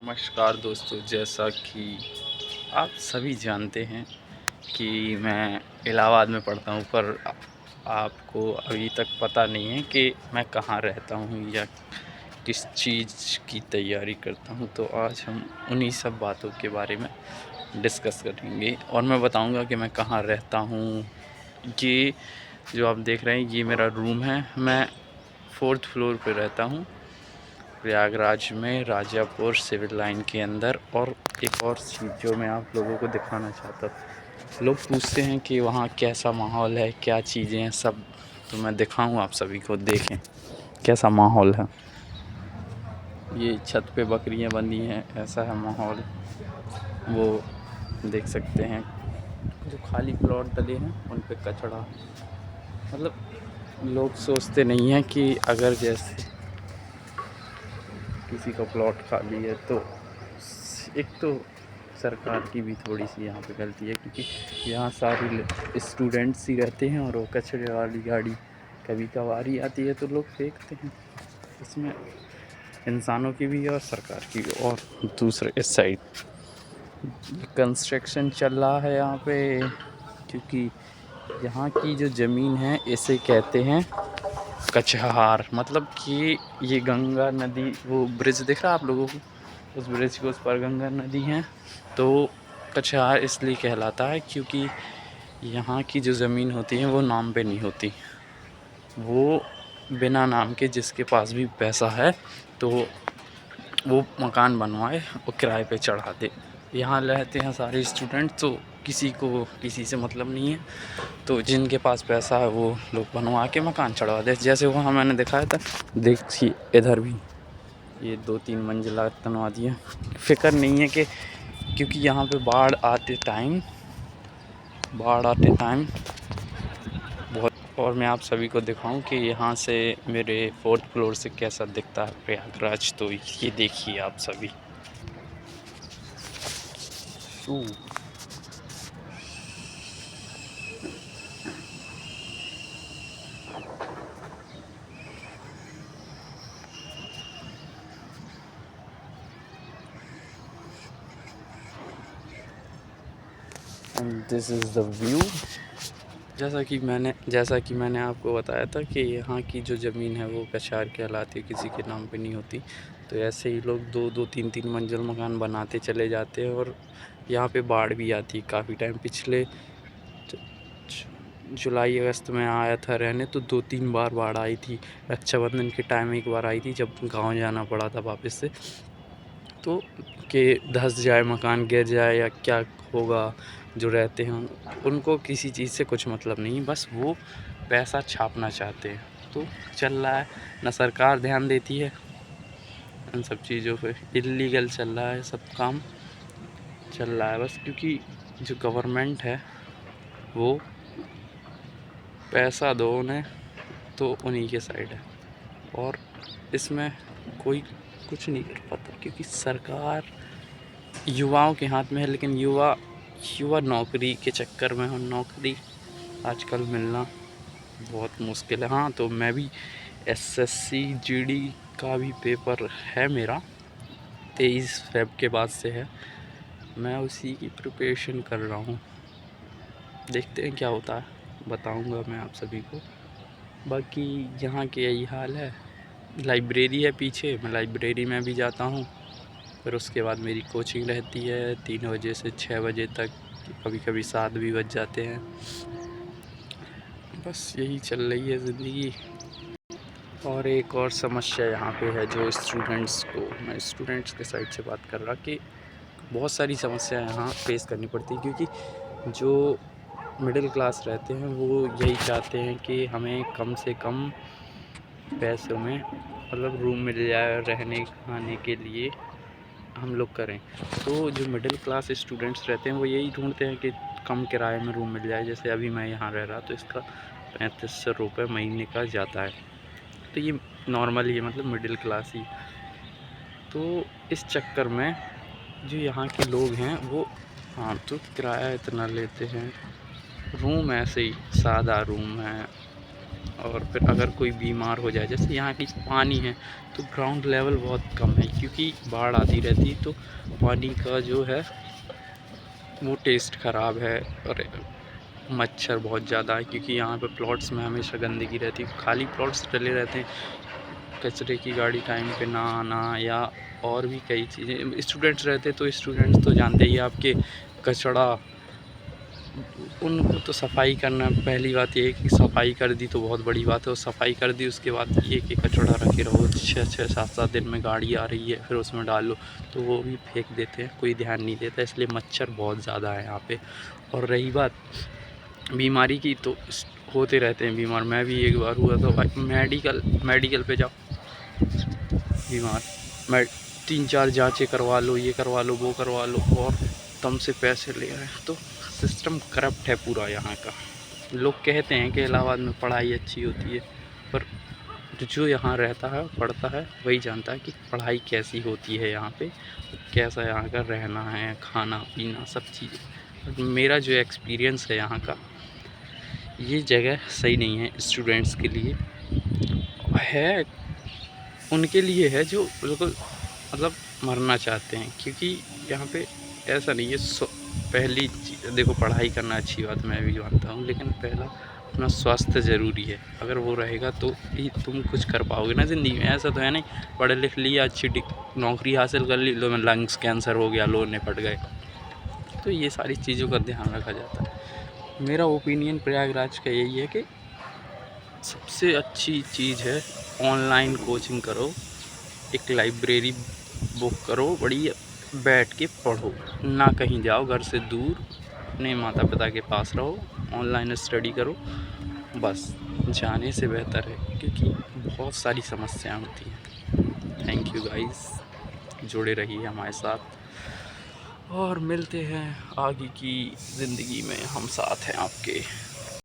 नमस्कार दोस्तों, जैसा कि आप सभी जानते हैं कि मैं इलाहाबाद में पढ़ता हूँ, पर आपको अभी तक पता नहीं है कि मैं कहाँ रहता हूँ या किस चीज़ की तैयारी करता हूँ। तो आज हम उन्हीं सब बातों के बारे में डिस्कस करेंगे और मैं बताऊँगा कि मैं कहाँ रहता हूँ। ये जो आप देख रहे हैं, ये मेरा रूम है। मैं 4th फ्लोर पे रहता हूँ, प्रयागराज में, राजापुर सिविल लाइन के अंदर। और एक और चीज़ जो मैं आप लोगों को दिखाना चाहता हूँ, लोग पूछते हैं कि वहाँ कैसा माहौल है, क्या चीज़ें हैं सब, तो मैं दिखाऊँ आप सभी को, देखें कैसा माहौल है। ये छत पे बकरियाँ बंधी हैं, ऐसा है माहौल। वो देख सकते हैं जो खाली प्लॉट डले हैं उन पे कचड़ा, मतलब लोग सोचते नहीं हैं कि अगर जैसे किसी का प्लॉट खाली है तो एक तो सरकार की भी थोड़ी सी यहाँ पे गलती है, क्योंकि यहाँ सारे स्टूडेंट्स ही रहते हैं और वो कचरे वाली गाड़ी कभी कभार आती है तो लोग फेंकते हैं। इसमें इंसानों की भी और सरकार की भी। और दूसरे इस साइड कंस्ट्रक्शन चल रहा है यहाँ पे, क्योंकि यहाँ की जो ज़मीन है इसे कहते हैं कचहार। मतलब कि ये गंगा नदी, वो ब्रिज दिख रहा है आप लोगों को, उस ब्रिज के उस पर गंगा नदी है। तो कचहार इसलिए कहलाता है क्योंकि यहाँ की जो ज़मीन होती है वो नाम पे नहीं होती, वो बिना नाम के जिसके पास भी पैसा है तो वो मकान बनवाए और किराए पे चढ़ा दे। यहाँ रहते हैं सारे स्टूडेंट, तो किसी को किसी से मतलब नहीं है, तो जिनके पास पैसा है वो लोग बनवा के मकान चढ़वा दे। जैसे वहाँ मैंने दिखाया था, देखिए इधर भी ये 2-3 मंजिला बनवा दिया। फिक्र नहीं है कि, क्योंकि यहाँ पे बाढ़ आते टाइम बहुत। और मैं आप सभी को दिखाऊं कि यहाँ से मेरे 4th फ्लोर से कैसा दिखता है प्रयागराज, तो ये देखिए आप सभी। And this is the view. जैसा कि मैंने आपको बताया था कि यहाँ की जो ज़मीन है वो कछार कहलाती है, किसी के नाम पे नहीं होती। तो ऐसे ही लोग 2-2 3-3 मंजिल मकान बनाते चले जाते हैं और यहाँ पे बाढ़ भी आती है काफ़ी टाइम। पिछले जुलाई अगस्त में आया था रहने, तो 2-3 बार बाढ़ आई थी। रक्षाबंधन के टाइम एक बार आई थी जब गाँव जाना पड़ा था वापस से, तो कि धंस जाए मकान, गिर जाए या क्या होगा। जो रहते हैं उनको किसी चीज़ से कुछ मतलब नहीं, बस वो पैसा छापना चाहते हैं। तो चल रहा है ना, सरकार ध्यान देती है इन सब चीज़ों पे, इल्लीगल चल रहा है, सब काम चल रहा है बस, क्योंकि जो गवर्नमेंट है वो पैसा दो उन्हें तो उन्हीं के साइड है, और इसमें कोई कुछ नहीं कर पाता, क्योंकि सरकार युवाओं के हाथ में है। लेकिन युवा नौकरी के चक्कर में, और नौकरी आजकल मिलना बहुत मुश्किल है। हाँ, तो मैं भी एसएससी जीडी का भी पेपर है मेरा, 23 फेब के बाद से है। मैं उसी की प्रिपरेशन कर रहा हूँ, देखते हैं क्या होता है, बताऊँगा मैं आप सभी को। बाकी यहाँ के यही हाल है। लाइब्रेरी है पीछे, मैं लाइब्रेरी में भी जाता हूँ। फिर उसके बाद मेरी कोचिंग रहती है 3 बजे से 6 बजे तक, कभी कभी 7 भी बज जाते हैं। बस यही चल रही है ज़िंदगी। और एक और समस्या यहाँ पे है जो स्टूडेंट्स को, मैं स्टूडेंट्स के साइड से बात कर रहा, कि बहुत सारी समस्या यहाँ फेस करनी पड़ती है, क्योंकि जो मिडिल क्लास रहते हैं वो यही चाहते हैं कि हमें कम से कम पैसों में मतलब रूम मिल जाए रहने खाने के लिए हम लोग करें। तो जो मिडिल क्लास स्टूडेंट्स रहते हैं वो यही ढूंढते हैं कि कम किराए में रूम मिल जाए। जैसे अभी मैं यहाँ रह रहा, तो इसका 3500 रुपये महीने का जाता है, तो ये नॉर्मल ही है, मतलब मिडिल क्लास ही। तो इस चक्कर में जो यहाँ के लोग हैं वो, हाँ, तो किराया इतना लेते हैं। रूम ऐसे ही सादा रूम है, और फिर अगर कोई बीमार हो जाए, जैसे यहाँ की पानी है तो ग्राउंड लेवल बहुत कम है, क्योंकि बाढ़ आती रहती है तो पानी का जो है वो टेस्ट ख़राब है। और मच्छर बहुत ज़्यादा है, क्योंकि यहाँ पे प्लॉट्स में हमेशा गंदगी रहती है, खाली प्लॉट्स डले रहते हैं, कचरे की गाड़ी टाइम पे ना आना, या और भी कई चीज़ें। स्टूडेंट्स रहते तो स्टूडेंट्स तो जानते ही आपके कचरा, उनको तो सफाई करना, पहली बात ये है कि सफाई कर दी तो बहुत बड़ी बात है, और सफाई कर दी उसके बाद ये कि कचरा रखे रहो 6-7 दिन में गाड़ी आ रही है फिर उसमें डालो तो वो भी फेंक देते हैं, कोई ध्यान नहीं देता, इसलिए मच्छर बहुत ज़्यादा है यहाँ पे। और रही बात बीमारी की, तो होते रहते हैं बीमार, मैं भी एक बार हुआ था भाई, मेडिकल पे जाओ बीमार, मैं 3-4 जांचें करवा लो, ये करवा लो, वो करवा लो, और दम से पैसे ले रहे हैं। तो सिस्टम करप्ट है पूरा यहाँ का। लोग कहते हैं कि इलाहाबाद में पढ़ाई अच्छी होती है, पर जो यहाँ रहता है पढ़ता है वही जानता है कि पढ़ाई कैसी होती है यहाँ पे, कैसा यहाँ का रहना है, खाना पीना सब चीज़ें। मेरा जो एक्सपीरियंस है यहाँ का, ये जगह सही नहीं है स्टूडेंट्स के लिए, है उनके लिए है जो बिल्कुल मतलब मरना चाहते हैं, क्योंकि यहाँ पे ऐसा नहीं है। पहली देखो, पढ़ाई करना अच्छी बात मैं भी मानता हूँ, लेकिन पहला अपना स्वास्थ्य ज़रूरी है। अगर वो रहेगा तो ही तुम कुछ कर पाओगे ना ज़िंदगी में। ऐसा तो है नहीं पढ़ लिख लिया, अच्छी नौकरी हासिल कर ली, लो में लंग्स कैंसर हो गया, लो निपट गए। तो ये सारी चीज़ों का ध्यान रखा जाता है। मेरा ओपिनियन प्रयागराज का यही है कि सबसे अच्छी चीज़ है ऑनलाइन कोचिंग करो, एक लाइब्रेरी बुक करो, बड़ी बैठ के पढ़ो, ना कहीं जाओ, घर से दूर अपने माता पिता के पास रहो, ऑनलाइन स्टडी करो, बस जाने से बेहतर है, क्योंकि बहुत सारी समस्याएं होती हैं। थैंक यू गाइस, जुड़े रहिए हमारे साथ और मिलते हैं आगे की ज़िंदगी में, हम साथ हैं आपके।